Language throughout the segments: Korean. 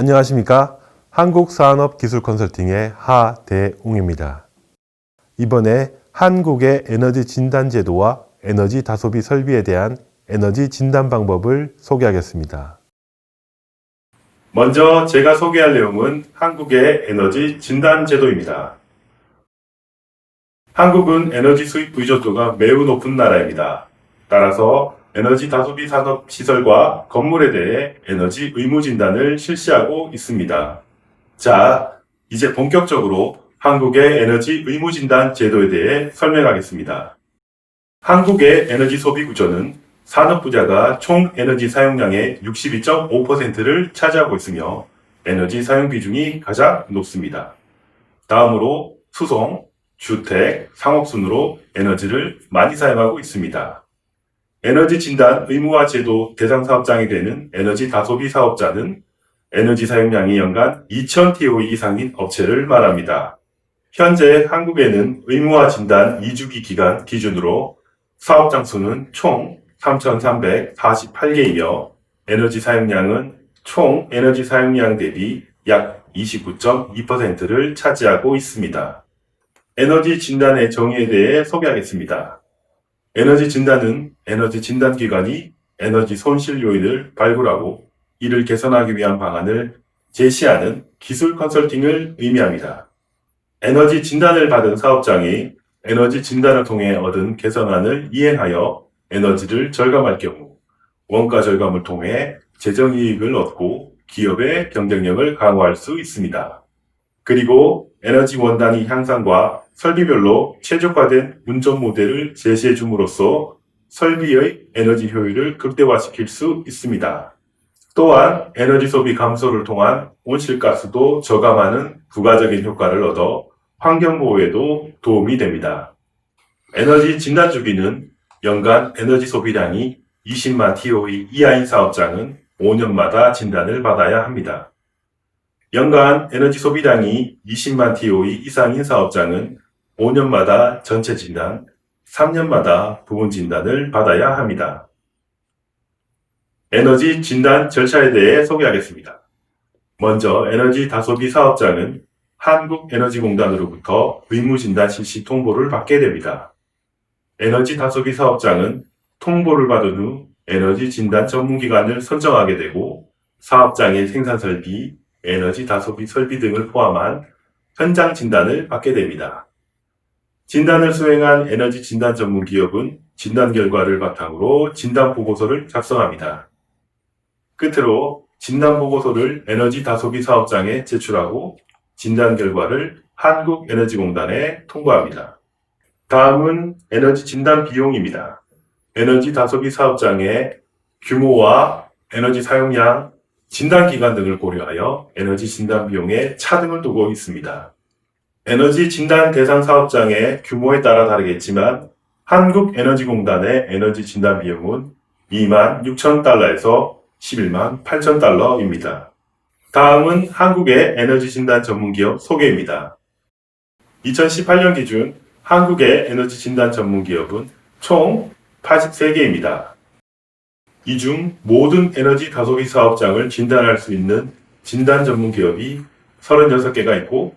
안녕하십니까? 한국산업기술컨설팅의 하대웅입니다. 이번에 한국의 에너지 진단 제도와 에너지 다소비 설비에 대한 에너지 진단 방법을 소개하겠습니다. 먼저 제가 소개할 내용은 한국의 에너지 진단 제도입니다. 한국은 에너지 수입 의존도가 매우 높은 나라입니다. 따라서 에너지 다소비 산업 시설과 건물에 대해 에너지 의무 진단을 실시하고 있습니다. 자, 이제 본격적으로 한국의 에너지 의무 진단 제도에 대해 설명하겠습니다. 한국의 에너지 소비 구조는 산업 분야가 총 에너지 사용량의 62.5%를 차지하고 있으며 에너지 사용 비중이 가장 높습니다. 다음으로 수송, 주택, 상업 순으로 에너지를 많이 사용하고 있습니다. 에너지 진단 의무화 제도 대상 사업장이 되는 에너지 다소비 사업자는 에너지 사용량이 연간 2000TOE 이상인 업체를 말합니다. 현재 한국에는 의무화 진단 2주기 기간 기준으로 사업장 수는 총 3,348개이며 에너지 사용량은 총 에너지 사용량 대비 약 29.2%를 차지하고 있습니다. 에너지 진단의 정의에 대해 소개하겠습니다. 에너지 진단은 에너지 진단 기관이 에너지 손실 요인을 발굴하고 이를 개선하기 위한 방안을 제시하는 기술 컨설팅을 의미합니다. 에너지 진단을 받은 사업장이 에너지 진단을 통해 얻은 개선안을 이행하여 에너지를 절감할 경우 원가 절감을 통해 재정 이익을 얻고 기업의 경쟁력을 강화할 수 있습니다. 그리고 에너지 원단위 향상과 설비별로 최적화된 운전 모델을 제시해 줌으로써 설비의 에너지 효율을 극대화시킬 수 있습니다. 또한 에너지 소비 감소를 통한 온실가스도 저감하는 부가적인 효과를 얻어 환경보호에도 도움이 됩니다. 에너지 진단 주기는 연간 에너지 소비량이 20만 TOE 이하인 사업장은 5년마다 진단을 받아야 합니다. 연간 에너지 소비량이 20만 TOE 이상인 사업장은 5년마다 전체 진단, 3년마다 부분 진단을 받아야 합니다. 에너지 진단 절차에 대해 소개하겠습니다. 먼저 에너지 다소비 사업장은 한국에너지공단으로부터 의무진단 실시 통보를 받게 됩니다. 에너지 다소비 사업장은 통보를 받은 후 에너지 진단 전문기관을 선정하게 되고 사업장의 생산설비, 에너지 다소비 설비 등을 포함한 현장 진단을 받게 됩니다. 진단을 수행한 에너지 진단 전문 기업은 진단 결과를 바탕으로 진단 보고서를 작성합니다. 끝으로 진단 보고서를 에너지 다소비 사업장에 제출하고 진단 결과를 한국에너지공단에 통보합니다. 다음은 에너지 진단 비용입니다. 에너지 다소비 사업장의 규모와 에너지 사용량, 진단 기간 등을 고려하여 에너지 진단 비용에 차등을 두고 있습니다. 에너지 진단 대상 사업장의 규모에 따라 다르겠지만 한국에너지공단의 에너지 진단 비용은 26,000달러에서 118,000달러입니다. 다음은 한국의 에너지 진단 전문기업 소개입니다. 2018년 기준 한국의 에너지 진단 전문기업은 총 83개입니다. 이 중 모든 에너지 다소비 사업장을 진단할 수 있는 진단 전문기업이 36개가 있고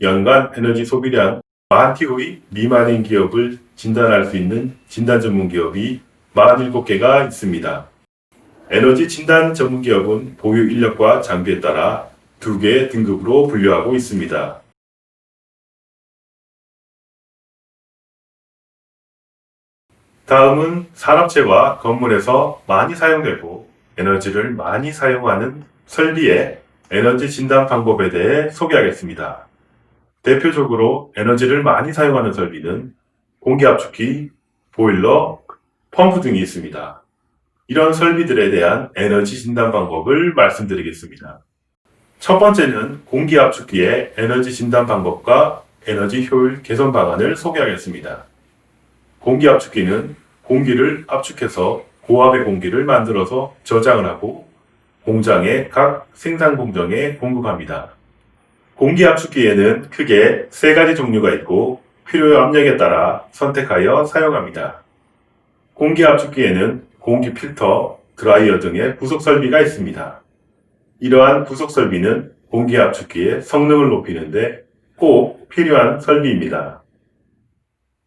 연간 에너지 소비량 10,000TOE 미만인 기업을 진단할 수 있는 진단 전문기업이 47개가 있습니다. 에너지 진단 전문기업은 보유 인력과 장비에 따라 2개의 등급으로 분류하고 있습니다. 다음은 산업체와 건물에서 많이 사용되고 에너지를 많이 사용하는 설비의 에너지 진단 방법에 대해 소개하겠습니다. 대표적으로 에너지를 많이 사용하는 설비는 공기압축기, 보일러, 펌프 등이 있습니다. 이런 설비들에 대한 에너지 진단 방법을 말씀드리겠습니다. 첫 번째는 공기압축기의 에너지 진단 방법과 에너지 효율 개선 방안을 소개하겠습니다. 공기압축기는 공기를 압축해서 고압의 공기를 만들어서 저장을 하고 공장의 각 생산 공정에 공급합니다. 공기압축기에는 크게 3가지 종류가 있고 필요의 압력에 따라 선택하여 사용합니다. 공기압축기에는 공기 필터, 드라이어 등의 부속 설비가 있습니다. 이러한 부속 설비는 공기압축기의 성능을 높이는데 꼭 필요한 설비입니다.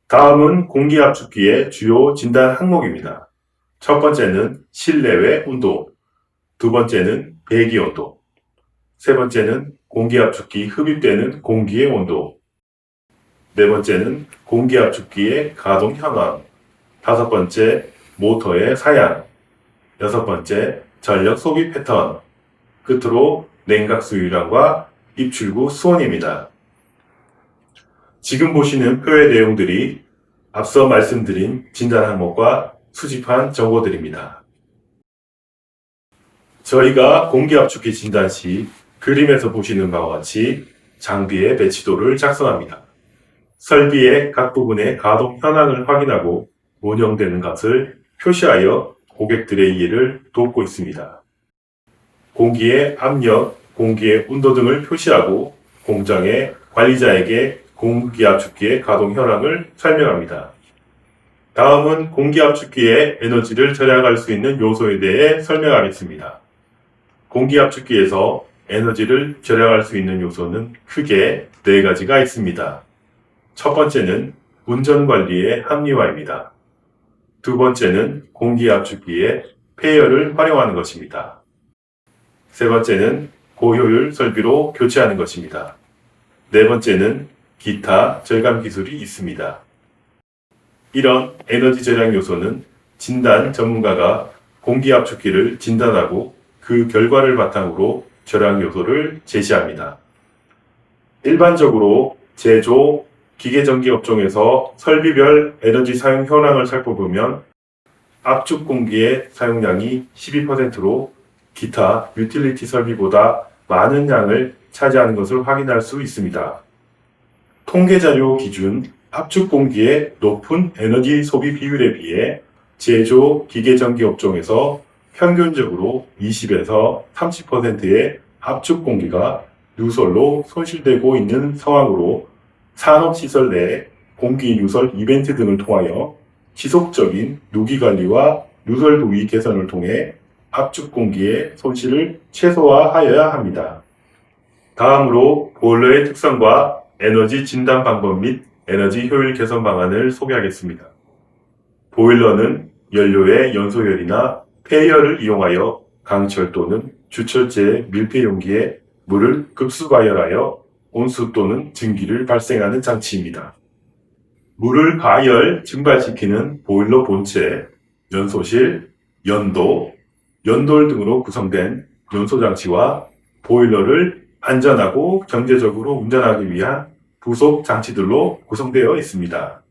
다음은 공기압축기의 주요 진단 항목입니다. 첫 번째는 실내외 온도, 두 번째는 배기 온도, 세 번째는 공기압축기 흡입되는 공기의 온도, 네 번째는 공기압축기의 가동 현황, 다섯 번째 모터의 사양, 여섯 번째 전력 소비 패턴, 끝으로 냉각 수율량과 입출구 수온입니다. 지금 보시는 표의 내용들이 앞서 말씀드린 진단 항목과 수집한 정보들입니다. 저희가 공기압축기 진단 시 그림에서 보시는 바와 같이 장비의 배치도를 작성합니다. 설비의 각 부분의 가동 현황을 확인하고 운영되는 것을 표시하여 고객들의 이해를 돕고 있습니다. 공기의 압력, 공기의 온도 등을 표시하고 공장의 관리자에게 공기압축기의 가동 현황을 설명합니다. 다음은 공기압축기의 에너지를 절약할 수 있는 요소에 대해 설명하겠습니다. 공기압축기에서 에너지를 절약할 수 있는 요소는 크게 4가지가 있습니다. 첫 번째는 운전관리의 합리화입니다. 두 번째는 공기압축기의 폐열을 활용하는 것입니다. 세 번째는 고효율 설비로 교체하는 것입니다. 네 번째는 기타 절감 기술이 있습니다. 이런 에너지 절약 요소는 진단 전문가가 공기압축기를 진단하고 그 결과를 바탕으로 절약 요소를 제시합니다. 일반적으로 제조, 기계전기 업종에서 설비별 에너지 사용 현황을 살펴보면 압축 공기의 사용량이 12%로 기타 유틸리티 설비보다 많은 양을 차지하는 것을 확인할 수 있습니다. 통계자료 기준 압축 공기의 높은 에너지 소비 비율에 비해 제조, 기계전기 업종에서 평균적으로 20에서 30%의 압축 공기가 누설로 손실되고 있는 상황으로 산업시설 내 공기 누설 이벤트 등을 통하여 지속적인 누기관리와 누설 부위 개선을 통해 압축 공기의 손실을 최소화하여야 합니다. 다음으로 보일러의 특성과 에너지 진단 방법 및 에너지 효율 개선 방안을 소개하겠습니다. 보일러는 연료의 연소열이나 폐열을 이용하여 강철 또는 주철제 밀폐 용기에 물을 급수 가열하여 온수 또는 증기를 발생하는 장치입니다. 물을 가열, 증발시키는 보일러 본체, 연소실, 연도, 연돌 등으로 구성된 연소장치와 보일러를 안전하고 경제적으로 운전하기 위한 부속 장치들로 구성되어 있습니다.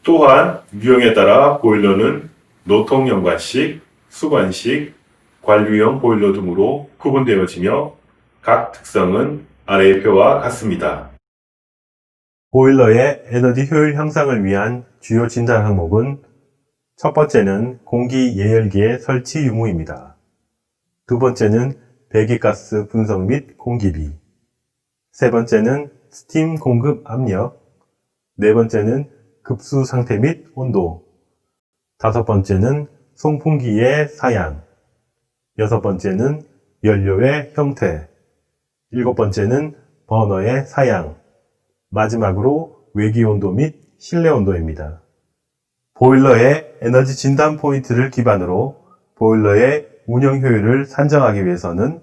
또한 유형에 따라 보일러는 노통연관식, 수관식, 관류형 보일러 등으로 구분되어지며 각 특성은 아래의 표와 같습니다. 보일러의 에너지 효율 향상을 위한 주요 진단 항목은 첫 번째는 공기 예열기의 설치 유무입니다. 두 번째는 배기가스 분석 및 공기비, 세 번째는 스팀 공급 압력, 네 번째는 급수 상태 및 온도, 다섯 번째는 송풍기의 사양, 여섯 번째는 연료의 형태, 일곱 번째는 버너의 사양, 마지막으로 외기 온도 및 실내 온도입니다. 보일러의 에너지 진단 포인트를 기반으로 보일러의 운영 효율을 산정하기 위해서는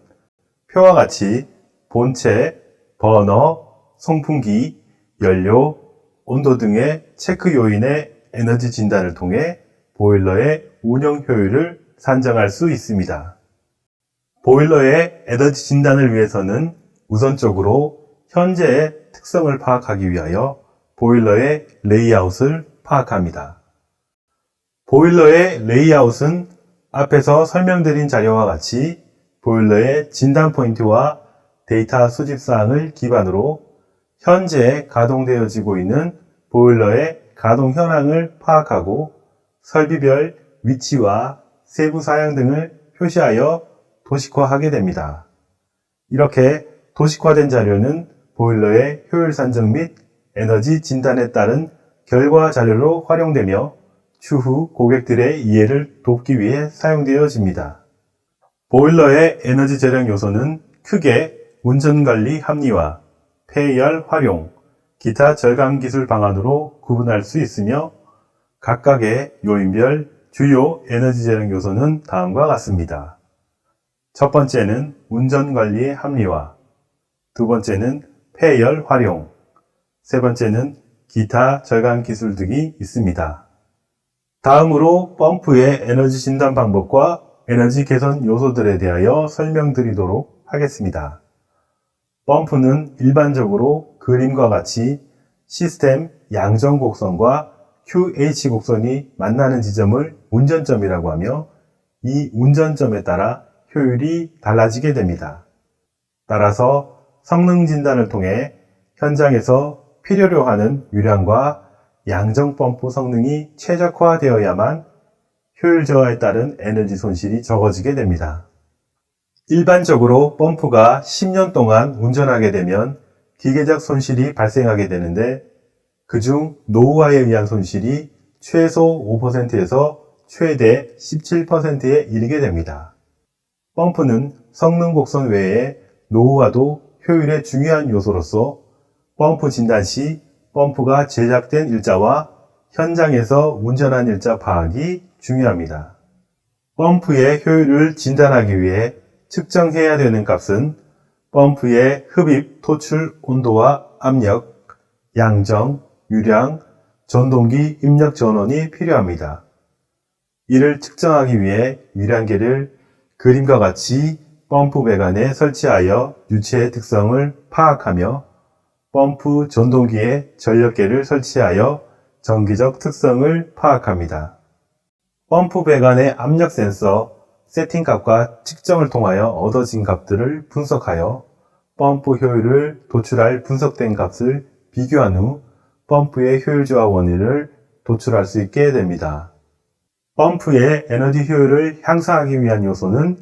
표와 같이 본체, 버너, 송풍기, 연료, 온도 등의 체크 요인의 에너지 진단을 통해 보일러의 운영 효율을 산정할 수 있습니다. 보일러의 에너지 진단을 위해서는 우선적으로 현재의 특성을 파악하기 위하여 보일러의 레이아웃을 파악합니다. 보일러의 레이아웃은 앞에서 설명드린 자료와 같이 보일러의 진단 포인트와 데이터 수집 사항을 기반으로 현재 가동되어지고 있는 보일러의 가동 현황을 파악하고 설비별 위치와 세부 사양 등을 표시하여 도식화하게 됩니다. 이렇게 도식화된 자료는 보일러의 효율 산정 및 에너지 진단에 따른 결과 자료로 활용되며 추후 고객들의 이해를 돕기 위해 사용되어집니다. 보일러의 에너지 절약 요소는 크게 운전관리 합리화, 폐열 활용, 기타 절감 기술 방안으로 구분할 수 있으며 각각의 요인별 주요 에너지 절약 요소는 다음과 같습니다. 첫 번째는 운전관리의 합리화, 두 번째는 폐열 활용, 세 번째는 기타 절감 기술 등이 있습니다. 다음으로 펌프의 에너지 진단 방법과 에너지 개선 요소들에 대하여 설명드리도록 하겠습니다. 펌프는 일반적으로 그림과 같이 시스템 양정 곡선과 QH 곡선이 만나는 지점을 운전점이라고 하며 이 운전점에 따라 효율이 달라지게 됩니다. 따라서 성능 진단을 통해 현장에서 필요로 하는 유량과 양정 펌프 성능이 최적화되어야만 효율 저하에 따른 에너지 손실이 적어지게 됩니다. 일반적으로 펌프가 10년 동안 운전하게 되면 기계적 손실이 발생하게 되는데 그중 노후화에 의한 손실이 최소 5%에서 최대 17%에 이르게 됩니다. 펌프는 성능 곡선 외에 노후화도 효율의 중요한 요소로서 펌프 진단 시 펌프가 제작된 일자와 현장에서 운전한 일자 파악이 중요합니다. 펌프의 효율을 진단하기 위해 측정해야 되는 값은 펌프의 흡입, 토출 온도와 압력, 양정, 유량, 전동기 입력 전원이 필요합니다. 이를 측정하기 위해 유량계를 그림과 같이 펌프 배관에 설치하여 유체의 특성을 파악하며 펌프 전동기에 전력계를 설치하여 전기적 특성을 파악합니다. 펌프 배관의 압력 센서 세팅값과 측정을 통하여 얻어진 값들을 분석하여 펌프 효율을 도출할 분석된 값을 비교한 후 펌프의 효율 저하 원인을 도출할 수 있게 됩니다. 펌프의 에너지 효율을 향상하기 위한 요소는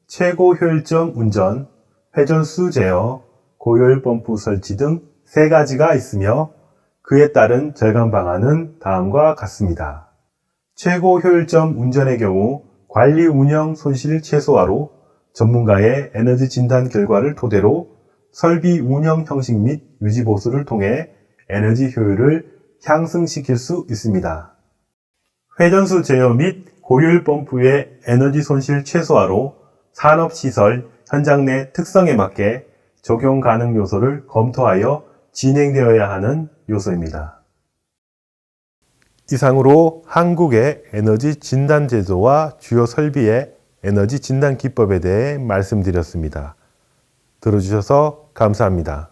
최고 효율점 운전, 회전수 제어, 고효율 펌프 설치 등 3가지가 있으며 그에 따른 절감 방안은 다음과 같습니다. 최고 효율점 운전의 경우 관리 운영 손실 최소화로 전문가의 에너지 진단 결과를 토대로 설비 운영 형식 및 유지 보수를 통해 에너지 효율을 향상시킬 수 있습니다. 회전수 제어 및 고효율 펌프의 에너지 손실 최소화로 산업시설 현장 내 특성에 맞게 적용 가능 요소를 검토하여 진행되어야 하는 요소입니다. 이상으로 한국의 에너지 진단 제도와 주요 설비의 에너지 진단 기법에 대해 말씀드렸습니다. 들어주셔서 감사합니다.